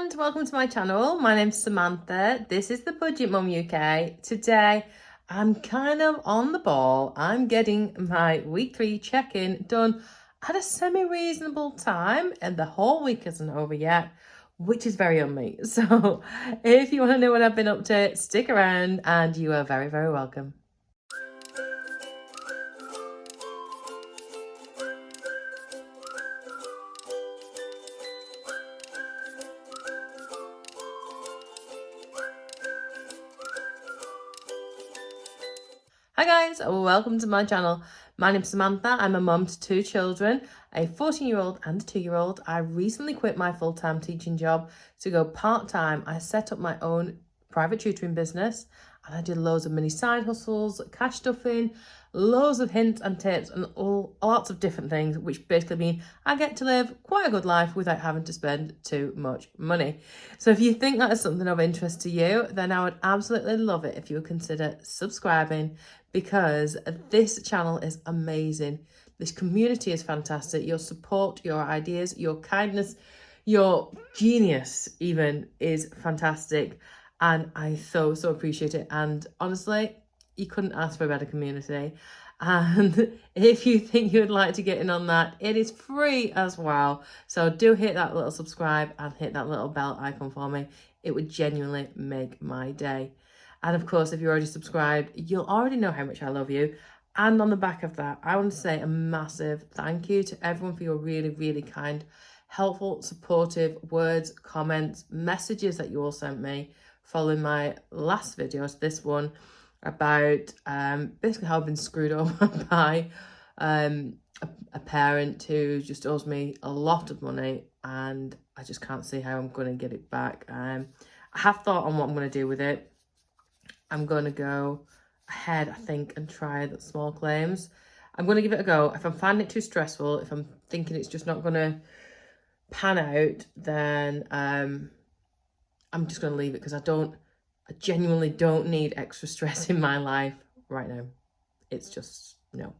and welcome to my channel. My name's Samantha. This is the Budget Mum UK. Today I'm kind of on the ball. I'm getting my week 3 check-in done at a semi-reasonable time and the whole week isn't over yet, which is very on me. So if you want to know what I've been up to, stick around and you are very, very welcome. Hi guys, welcome to my channel. My name's Samantha. I'm a mum to 2 children, a 14-year-old and a 2-year-old. I recently quit my full-time teaching job to go part-time. I set up my own private tutoring business and I did loads of mini side hustles, cash stuffing, loads of hints and tips and lots of different things, which basically mean I get to live quite a good life without having to spend too much money. So if you think that is something of interest to you, then I would absolutely love it if you would consider subscribing, because this channel is amazing. This community is fantastic. Your support, your ideas, your kindness, your genius even is fantastic. And I so appreciate it. And honestly, you couldn't ask for a better community. And if you think you'd like to get in on that, it is free as well. So do hit that little subscribe and hit that little bell icon for me. It would genuinely make my day. And of course, if you're already subscribed, you'll already know how much I love you. And on the back of that, I want to say a massive thank you to everyone for your really, really kind, helpful, supportive words, comments, messages that you all sent me following my last video, so this one, about basically how I've been screwed over by a parent who just owes me a lot of money and I just can't see how I'm going to get it back. I have thought on what I'm going to do with it. I'm going to go ahead, I think, and try the small claims. I'm going to give it a go. If I'm finding it too stressful, if I'm thinking it's just not going to pan out, then I'm just going to leave it, because I genuinely don't need extra stress in my life right now. It's just, no.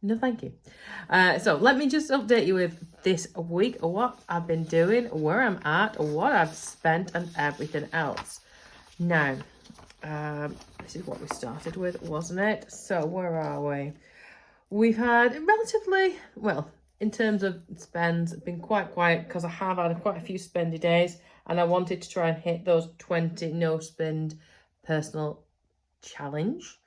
No, thank you. So let me just update you with this week, what I've been doing, where I'm at, what I've spent, and everything else. Now, this is what we started with, wasn't it? So where are we? We've had relatively, well, in terms of spends, been quite quiet because I have had quite a few spendy days and I wanted to try and hit those 20 no spend personal challenge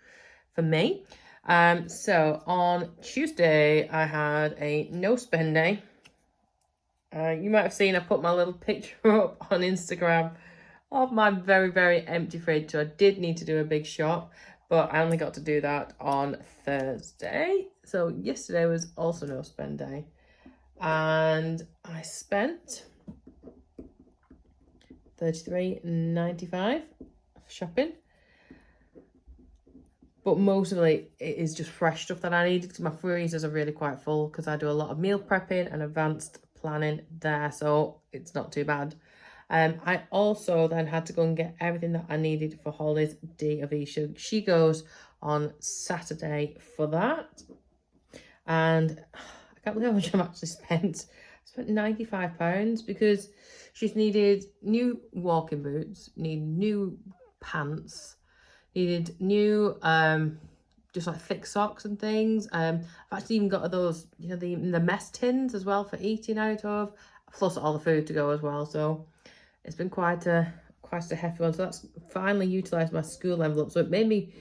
for me. So on Tuesday, I had a no spend day. You might have seen I put my little picture up on Instagram of my very, very empty fridge. So I did need to do a big shop, but I only got to do that on Thursday. So yesterday was also no spend day. And I spent $33.95 shopping. But mostly it is just fresh stuff that I need, because my freezers are really quite full because I do a lot of meal prepping and advanced planning there. So it's not too bad. I also then had to go and get everything that I needed for Holly's D of E. She goes on Saturday for that. And I can't believe how much I've actually spent. I spent £95 because she's needed new walking boots, needed new pants, needed new just like thick socks and things. I've actually even got those, you know, the mess tins as well for eating out of, plus all the food to go as well. So it's been quite a hefty one. So that's finally utilised my school envelope. So it made me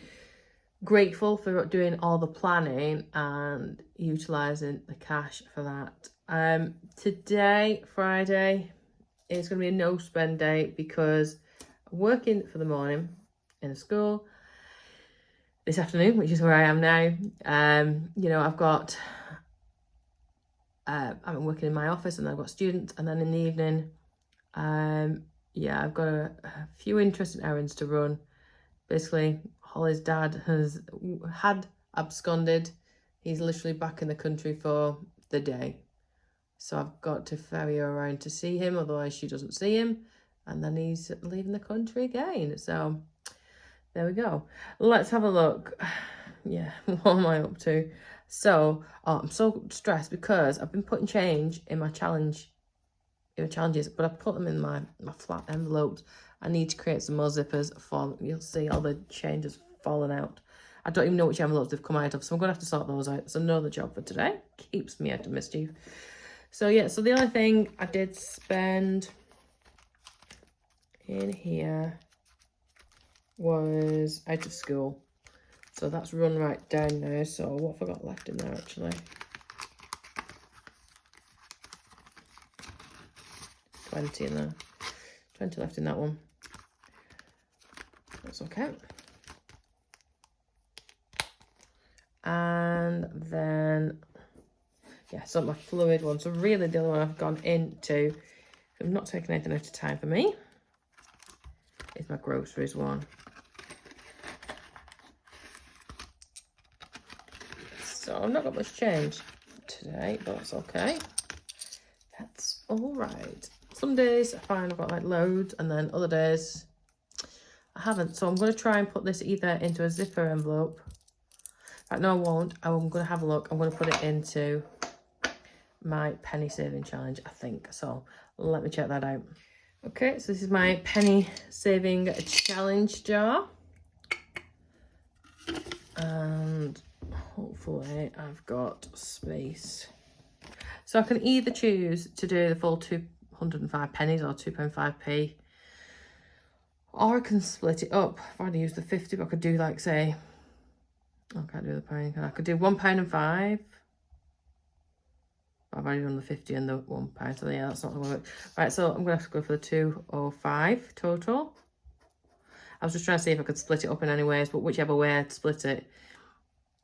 grateful for doing all the planning and utilising the cash for that. Today, Friday, is going to be a no spend day because I'm working for the morning in a school this afternoon, which is where I am now. You know, I've got I'm working in my office and I've got students, and then in the evening, yeah, I've got a few interesting errands to run. Basically, Holly's dad had absconded. He's literally back in the country for the day. So I've got to ferry her around to see him, otherwise she doesn't see him. And then he's leaving the country again. So there we go. Let's have a look. Yeah, what am I up to? So, I'm so stressed because I've been putting change in my challenge challenges, but I put them in my flat envelopes. I need to create some more zippers for, you'll see all the changes falling out. I don't even know which envelopes they've come out of, so I'm going to have to sort those out. It's another job for today. Keeps me out of mischief. So yeah, so the only thing I did spend in here was out of school. So that's run right down now. So what have I got left in there actually? 20 in there. 20 left in that one. That's okay. And then, yeah, so my fluid one. So really the other one I've gone into, I'm not taking anything out of time for me, is my groceries one. So I've not got much change today, but that's okay. That's all right. Some days I find I've got like loads, and then other days I haven't. So I'm going to try and put this either into a zipper envelope. In fact, no, I won't. I'm going to have a look. I'm going to put it into my penny saving challenge, I think. So let me check that out. Okay, so this is my penny saving challenge jar. And hopefully I've got space. So I can either choose to do the full 205 pennies or £2.5p, or I can split it up. If I'd use the 50, but I could do like, say, I can't do the pound. I could do £1.05. I've already done the 50 and the £1, so yeah, that's not going to work. Right, so I'm going to have to go for the 205 total. I was just trying to see if I could split it up in any ways, but whichever way I'd split it,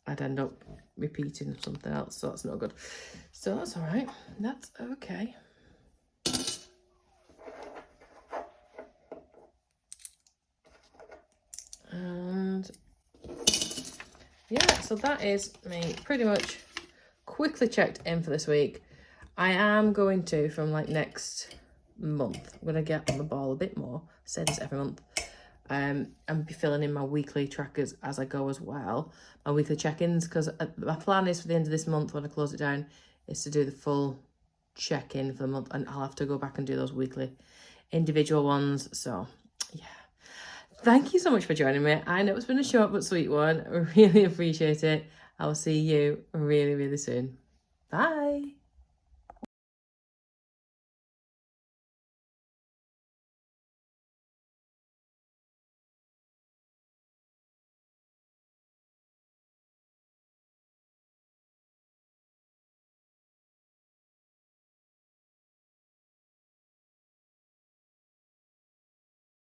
I'd end up repeating something else, so that's not good. So that's all right. That's okay. And yeah, so that is me pretty much quickly checked in for this week. I am going to, from like next month, I'm going to get on the ball a bit more. I say this every month. And be filling in my weekly trackers as I go as well. My weekly check-ins, because my plan is for the end of this month, when I close it down, is to do the full check-in for the month, and I'll have to go back and do those weekly individual ones. So yeah, thank you so much for joining me. I know it's been a short but sweet one. I really appreciate it. I will see you really, really soon. Bye.